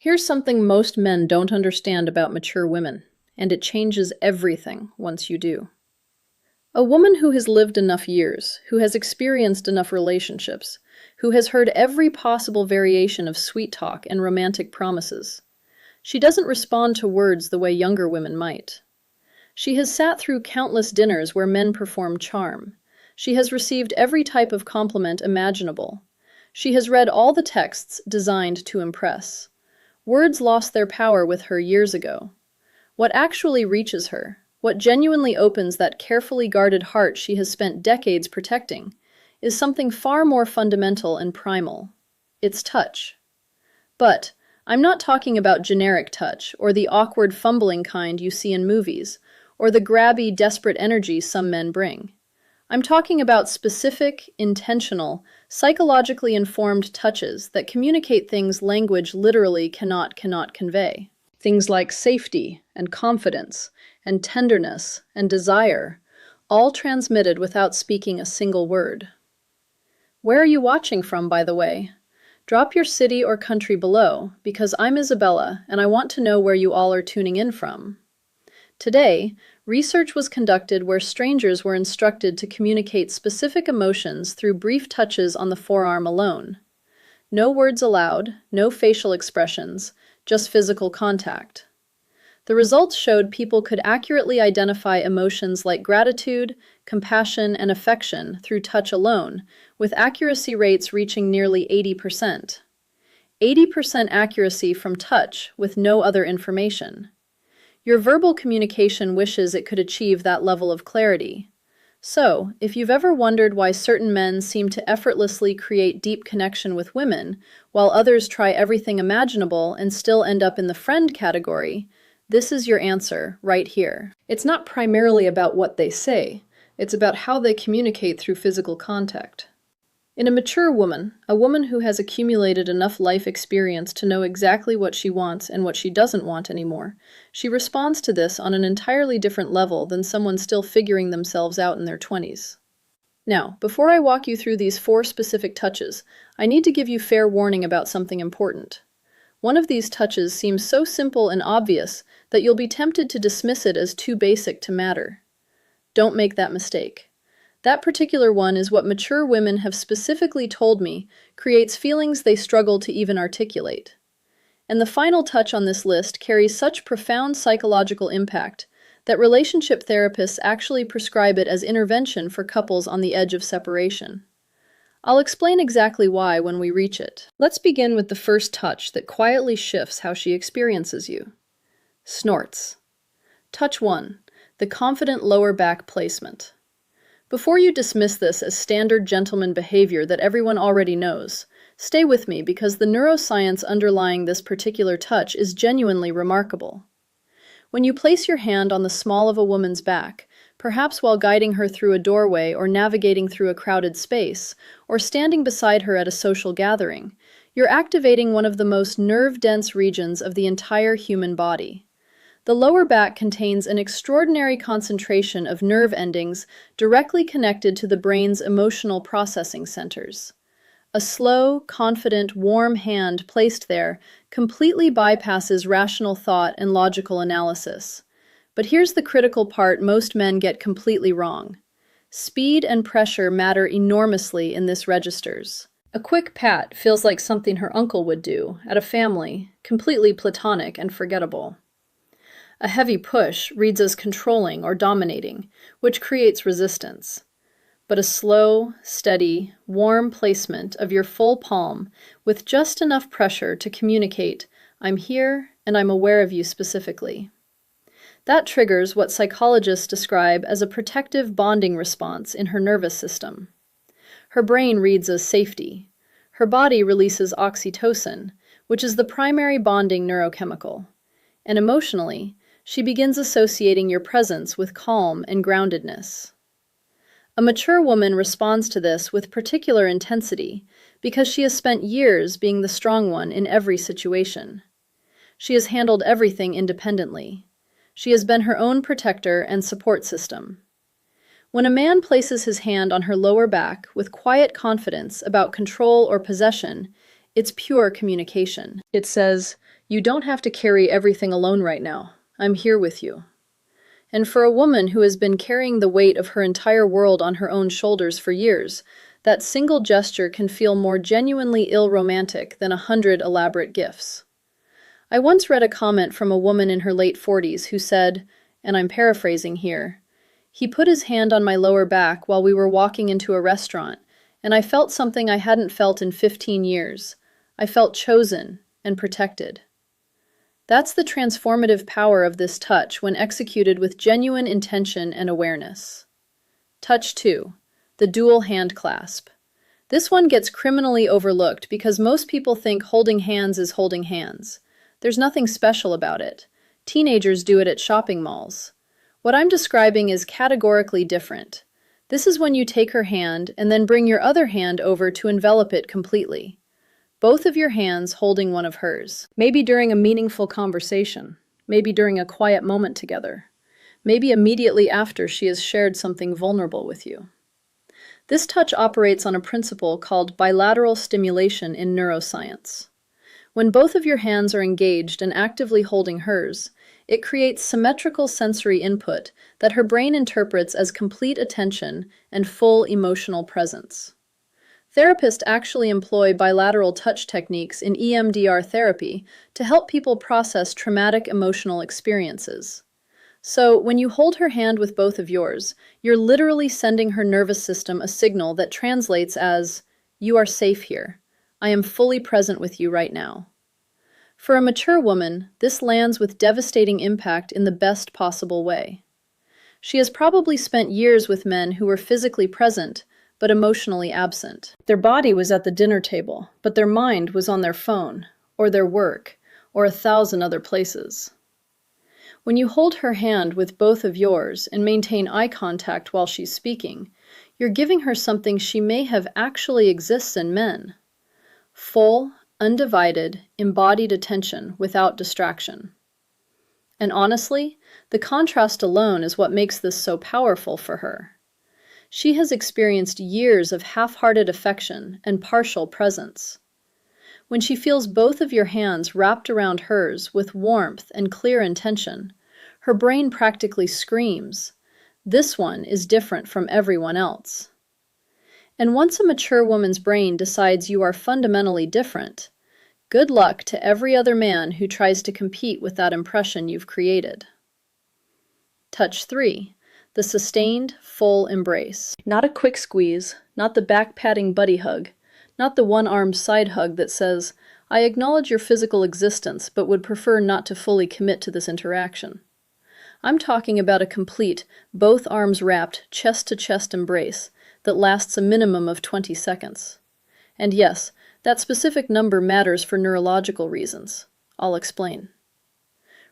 Here's something most men don't understand about mature women, and it changes everything once you do. A woman who has lived enough years, who has experienced enough relationships, who has heard every possible variation of sweet talk and romantic promises. She doesn't respond to words the way younger women might. She has sat through countless dinners where men perform charm. She has received every type of compliment imaginable. She has read all the texts designed to impress. Words lost their power with her years ago. What actually reaches her, what genuinely opens that carefully guarded heart she has spent decades protecting, is something far more fundamental and primal. It's touch. But I'm not talking about generic touch, or the awkward fumbling kind you see in movies, or the grabby, desperate energy some men bring. I'm talking about specific, intentional, psychologically informed touches that communicate things language literally cannot convey. Things like safety and confidence and tenderness and desire, all transmitted without speaking a single word. Where are you watching from, by the way? Drop your city or country below, because I'm Isabella and I want to know where you all are tuning in from. Today, research was conducted where strangers were instructed to communicate specific emotions through brief touches on the forearm alone. No words allowed, no facial expressions, just physical contact. The results showed people could accurately identify emotions like gratitude, compassion, and affection through touch alone, with accuracy rates reaching nearly 80%. 80% accuracy from touch with no other information. Your verbal communication wishes it could achieve that level of clarity. So, if you've ever wondered why certain men seem to effortlessly create deep connection with women, while others try everything imaginable and still end up in the friend category, this is your answer right here. It's not primarily about what they say, it's about how they communicate through physical contact. In a mature woman, a woman who has accumulated enough life experience to know exactly what she wants and what she doesn't want anymore, she responds to this on an entirely different level than someone still figuring themselves out in their 20s. Now, before I walk you through these 4 specific touches, I need to give you fair warning about something important. One of these touches seems so simple and obvious that you'll be tempted to dismiss it as too basic to matter. Don't make that mistake. That particular one is what mature women have specifically told me creates feelings they struggle to even articulate. And the final touch on this list carries such profound psychological impact that relationship therapists actually prescribe it as intervention for couples on the edge of separation. I'll explain exactly why when we reach it. Let's begin with the first touch that quietly shifts how she experiences you. Snorts. Touch 1. The confident lower back placement. Before you dismiss this as standard gentleman behavior that everyone already knows, stay with me because the neuroscience underlying this particular touch is genuinely remarkable. When you place your hand on the small of a woman's back, perhaps while guiding her through a doorway or navigating through a crowded space, or standing beside her at a social gathering, you're activating one of the most nerve-dense regions of the entire human body. The lower back contains an extraordinary concentration of nerve endings directly connected to the brain's emotional processing centers. A slow, confident, warm hand placed there completely bypasses rational thought and logical analysis. But here's the critical part most men get completely wrong. Speed and pressure matter enormously in this registers. A quick pat feels like something her uncle would do at a family, completely platonic and forgettable. A heavy push reads as controlling or dominating, which creates resistance. But a slow, steady, warm placement of your full palm with just enough pressure to communicate, "I'm here and I'm aware of you specifically." That triggers what psychologists describe as a protective bonding response in her nervous system. Her brain reads as safety. Her body releases oxytocin, which is the primary bonding neurochemical. And emotionally, she begins associating your presence with calm and groundedness. A mature woman responds to this with particular intensity because she has spent years being the strong one in every situation. She has handled everything independently. She has been her own protector and support system. When a man places his hand on her lower back with quiet confidence about control or possession, It's pure communication. It says, "You don't have to carry everything alone right now. I'm here with you." And for a woman who has been carrying the weight of her entire world on her own shoulders for years, that single gesture can feel more genuinely ill-romantic than 100 elaborate gifts. I once read a comment from a woman in her late 40s who said, and I'm paraphrasing here, "He put his hand on my lower back while we were walking into a restaurant, and I felt something I hadn't felt in 15 years. I felt chosen and protected." That's the transformative power of this touch when executed with genuine intention and awareness. Touch 2. The dual hand clasp. This one gets criminally overlooked because most people think holding hands is holding hands. There's nothing special about it. Teenagers do it at shopping malls. What I'm describing is categorically different. This is when you take her hand and then bring your other hand over to envelop it completely. Both of your hands holding one of hers. Maybe during a meaningful conversation. Maybe during a quiet moment together. Maybe immediately after she has shared something vulnerable with you. This touch operates on a principle called bilateral stimulation in neuroscience. When both of your hands are engaged and actively holding hers, it creates symmetrical sensory input that her brain interprets as complete attention and full emotional presence. Therapists actually employ bilateral touch techniques in EMDR therapy to help people process traumatic emotional experiences. So, when you hold her hand with both of yours, you're literally sending her nervous system a signal that translates as, "You are safe here. I am fully present with you right now." For a mature woman, this lands with devastating impact in the best possible way. She has probably spent years with men who were physically present, but emotionally absent. Their body was at the dinner table, but their mind was on their phone, or their work, or 1,000 other places. When you hold her hand with both of yours and maintain eye contact while she's speaking, you're giving her something she may have actually exists in men. Full, undivided, embodied attention without distraction. And honestly, the contrast alone is what makes this so powerful for her. She has experienced years of half-hearted affection and partial presence. When she feels both of your hands wrapped around hers with warmth and clear intention, her brain practically screams, "This one is different from everyone else." And once a mature woman's brain decides you are fundamentally different, good luck to every other man who tries to compete with that impression you've created. Touch 3. The sustained, full embrace. Not a quick squeeze, not the back-patting buddy hug, not the one-armed side hug that says, "I acknowledge your physical existence, but would prefer not to fully commit to this interaction." I'm talking about a complete, both arms wrapped, chest-to-chest embrace that lasts a minimum of 20 seconds. And yes, that specific number matters for neurological reasons. I'll explain.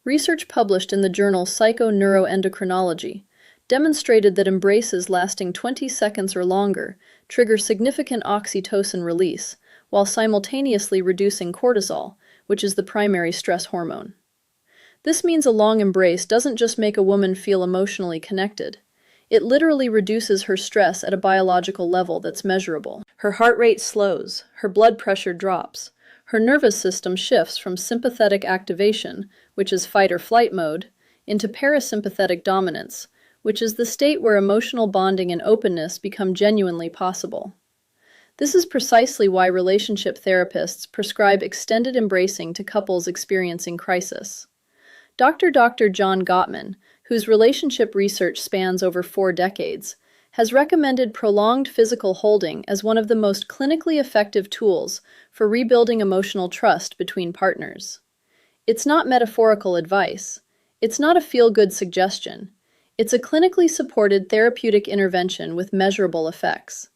Research published in the journal Psychoneuroendocrinology demonstrated that embraces lasting 20 seconds or longer trigger significant oxytocin release while simultaneously reducing cortisol, which is the primary stress hormone. This means a long embrace doesn't just make a woman feel emotionally connected. It literally reduces her stress at a biological level that's measurable. Her heart rate slows, her blood pressure drops, her nervous system shifts from sympathetic activation, which is fight or flight mode, into parasympathetic dominance, which is the state where emotional bonding and openness become genuinely possible. This is precisely why relationship therapists prescribe extended embracing to couples experiencing crisis. Dr. John Gottman, whose relationship research spans over 4 decades, has recommended prolonged physical holding as one of the most clinically effective tools for rebuilding emotional trust between partners. It's not metaphorical advice. It's not a feel-good suggestion. It's a clinically supported therapeutic intervention with measurable effects.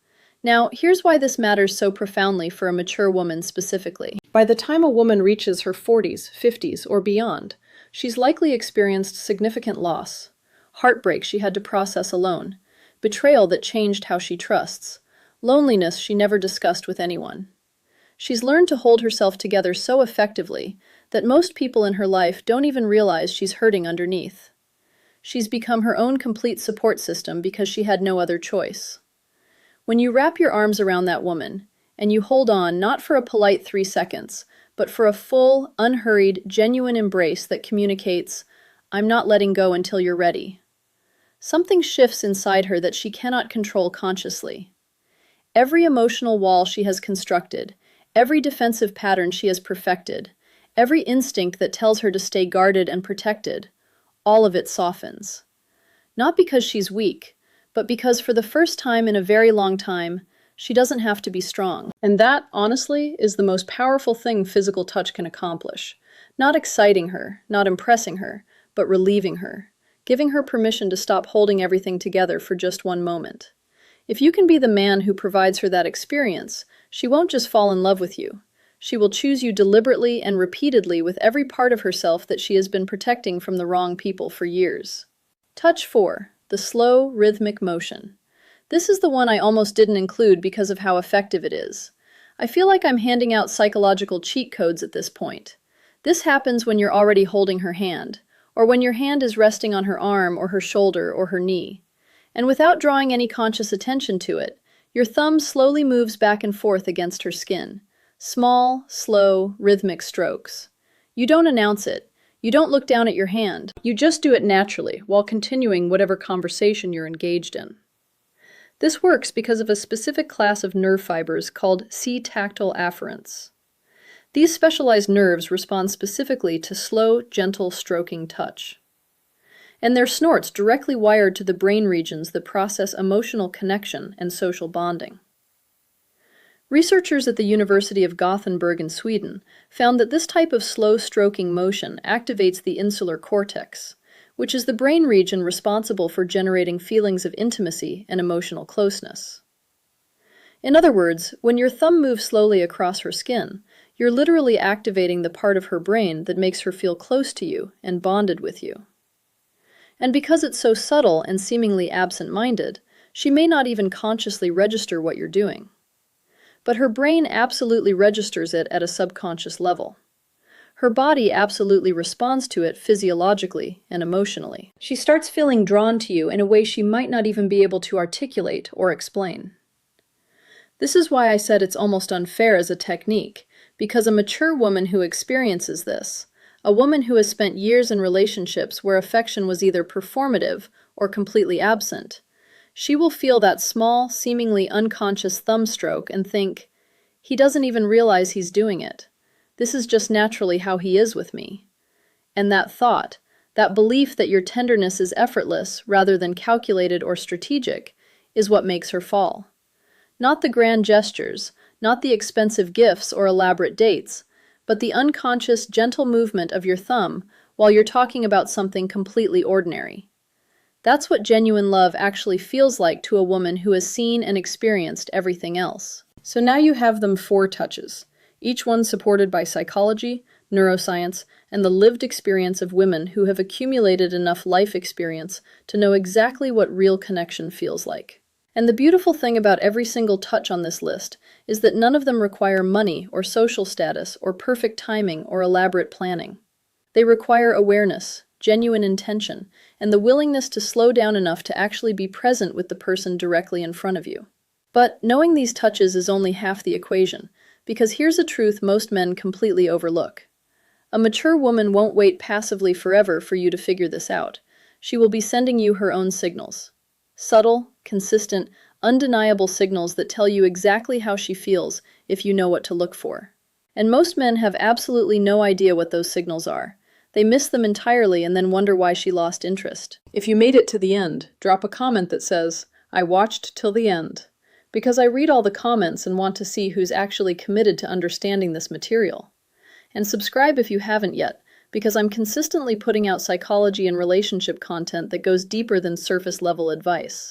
Now, here's why this matters so profoundly for a mature woman specifically. By the time a woman reaches her 40s, 50s, or beyond, she's likely experienced significant loss, heartbreak she had to process alone, betrayal that changed how she trusts, loneliness she never discussed with anyone. She's learned to hold herself together so effectively that most people in her life don't even realize she's hurting underneath. She's become her own complete support system because she had no other choice. When you wrap your arms around that woman, and you hold on not for a polite 3 seconds, but for a full, unhurried, genuine embrace that communicates, "I'm not letting go until you're ready." Something shifts inside her that she cannot control consciously. Every emotional wall she has constructed, every defensive pattern she has perfected, every instinct that tells her to stay guarded and protected, all of it softens. Not because she's weak, but because for the first time in a very long time, she doesn't have to be strong. And that, honestly, is the most powerful thing physical touch can accomplish. Not exciting her, not impressing her, but relieving her, giving her permission to stop holding everything together for just one moment. If you can be the man who provides her that experience, she won't just fall in love with you. She will choose you deliberately and repeatedly with every part of herself that she has been protecting from the wrong people for years. Touch 4. The slow, rhythmic motion. This is the one I almost didn't include because of how effective it is. I feel like I'm handing out psychological cheat codes at this point. This happens when you're already holding her hand, or when your hand is resting on her arm or her shoulder or her knee. And without drawing any conscious attention to it, your thumb slowly moves back and forth against her skin. Small, slow, rhythmic strokes. You don't announce it. You don't look down at your hand. You just do it naturally while continuing whatever conversation you're engaged in. This works because of a specific class of nerve fibers called C-tactile afferents. These specialized nerves respond specifically to slow, gentle stroking touch. And their snorts directly wired to the brain regions that process emotional connection and social bonding. Researchers at the University of Gothenburg in Sweden found that this type of slow stroking motion activates the insular cortex, which is the brain region responsible for generating feelings of intimacy and emotional closeness. In other words, when your thumb moves slowly across her skin, you're literally activating the part of her brain that makes her feel close to you and bonded with you. And because it's so subtle and seemingly absent-minded, she may not even consciously register what you're doing. But her brain absolutely registers it at a subconscious level. Her body absolutely responds to it physiologically and emotionally. She starts feeling drawn to you in a way she might not even be able to articulate or explain. This is why I said it's almost unfair as a technique, because a mature woman who experiences this, a woman who has spent years in relationships where affection was either performative or completely absent, she will feel that small, seemingly unconscious thumb stroke and think, "He doesn't even realize he's doing it. This is just naturally how he is with me." And that thought, that belief that your tenderness is effortless rather than calculated or strategic, is what makes her fall. Not the grand gestures, not the expensive gifts or elaborate dates, but the unconscious, gentle movement of your thumb while you're talking about something completely ordinary. That's what genuine love actually feels like to a woman who has seen and experienced everything else. So now you have them 4 touches, each one supported by psychology, neuroscience, and the lived experience of women who have accumulated enough life experience to know exactly what real connection feels like. And the beautiful thing about every single touch on this list is that none of them require money or social status or perfect timing or elaborate planning. They require awareness, genuine intention, and the willingness to slow down enough to actually be present with the person directly in front of you. But knowing these touches is only half the equation, because here's a truth most men completely overlook. A mature woman won't wait passively forever for you to figure this out. She will be sending you her own signals. Subtle, consistent, undeniable signals that tell you exactly how she feels if you know what to look for. And most men have absolutely no idea what those signals are. They miss them entirely and then wonder why she lost interest. If you made it to the end, drop a comment that says, "I watched till the end," because I read all the comments and want to see who's actually committed to understanding this material. And subscribe if you haven't yet, because I'm consistently putting out psychology and relationship content that goes deeper than surface-level advice.